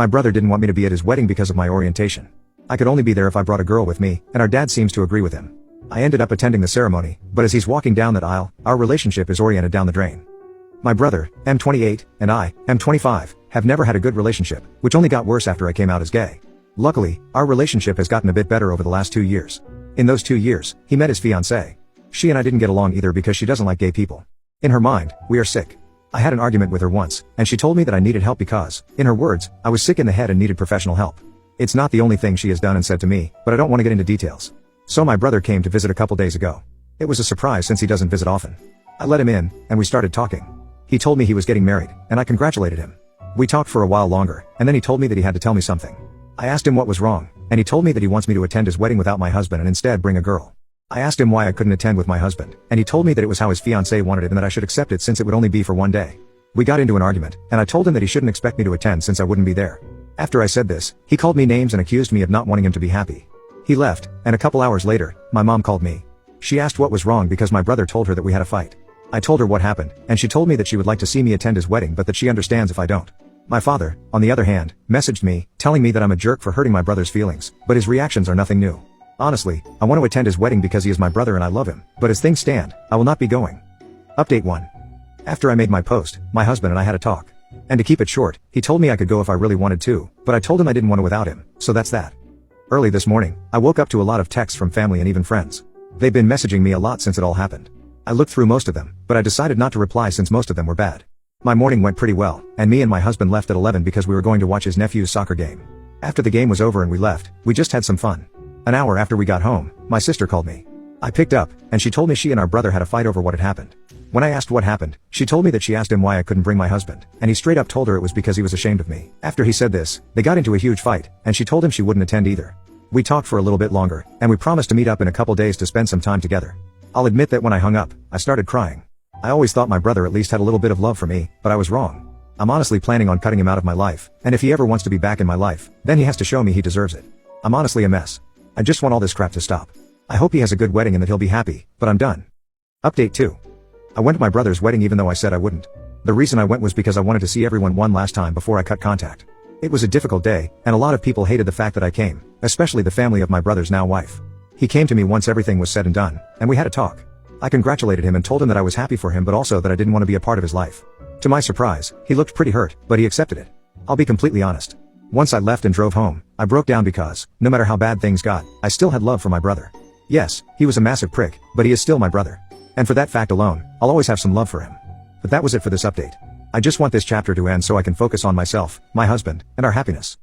My brother didn't want me to be at his wedding because of my orientation. I could only be there if I brought a girl with me, and our dad seems to agree with him. I ended up attending the ceremony, but as he's walking down that aisle, our relationship is oriented down the drain. My brother, M28, and I, M25, have never had a good relationship, which only got worse after I came out as gay. Luckily, our relationship has gotten a bit better over the last 2 years. In those 2 years, he met his fiancée. She and I didn't get along either because she doesn't like gay people. In her mind, we are sick. I had an argument with her once, and she told me that I needed help because, in her words, I was sick in the head and needed professional help. It's not the only thing she has done and said to me, but I don't want to get into details. So my brother came to visit a couple days ago. It was a surprise since he doesn't visit often. I let him in, and we started talking. He told me he was getting married, and I congratulated him. We talked for a while longer, and then he told me that he had to tell me something. I asked him what was wrong, and he told me that he wants me to attend his wedding without my husband and instead bring a girl. I asked him why I couldn't attend with my husband, and he told me that it was how his fiancée wanted it and that I should accept it since it would only be for one day. We got into an argument, and I told him that he shouldn't expect me to attend since I wouldn't be there. After I said this, he called me names and accused me of not wanting him to be happy. He left, and a couple hours later, my mom called me. She asked what was wrong because my brother told her that we had a fight. I told her what happened, and she told me that she would like to see me attend his wedding but that she understands if I don't. My father, on the other hand, messaged me, telling me that I'm a jerk for hurting my brother's feelings, but his reactions are nothing new. Honestly, I want to attend his wedding because he is my brother and I love him, but as things stand, I will not be going. Update 1. After I made my post, my husband and I had a talk. And to keep it short, he told me I could go if I really wanted to, but I told him I didn't want to without him, so that's that. Early this morning, I woke up to a lot of texts from family and even friends. They've been messaging me a lot since it all happened. I looked through most of them, but I decided not to reply since most of them were bad. My morning went pretty well, and me and my husband left at 11 because we were going to watch his nephew's soccer game. After the game was over and we left, we just had some fun. An hour after we got home, my sister called me. I picked up, and she told me she and our brother had a fight over what had happened. When I asked what happened, she told me that she asked him why I couldn't bring my husband, and he straight up told her it was because he was ashamed of me. After he said this, they got into a huge fight, and she told him she wouldn't attend either. We talked for a little bit longer, and we promised to meet up in a couple days to spend some time together. I'll admit that when I hung up, I started crying. I always thought my brother at least had a little bit of love for me, but I was wrong. I'm honestly planning on cutting him out of my life, and if he ever wants to be back in my life, then he has to show me he deserves it. I'm honestly a mess. I just want all this crap to stop. I hope he has a good wedding and that he'll be happy, but I'm done. Update 2. I went to my brother's wedding even though I said I wouldn't. The reason I went was because I wanted to see everyone one last time before I cut contact. It was a difficult day, and a lot of people hated the fact that I came, especially the family of my brother's now wife. He came to me once everything was said and done, and we had a talk. I congratulated him and told him that I was happy for him but also that I didn't want to be a part of his life. To my surprise, he looked pretty hurt, but he accepted it. I'll be completely honest. Once I left and drove home, I broke down because, no matter how bad things got, I still had love for my brother. Yes, he was a massive prick, but he is still my brother. And for that fact alone, I'll always have some love for him. But that was it for this update. I just want this chapter to end so I can focus on myself, my husband, and our happiness.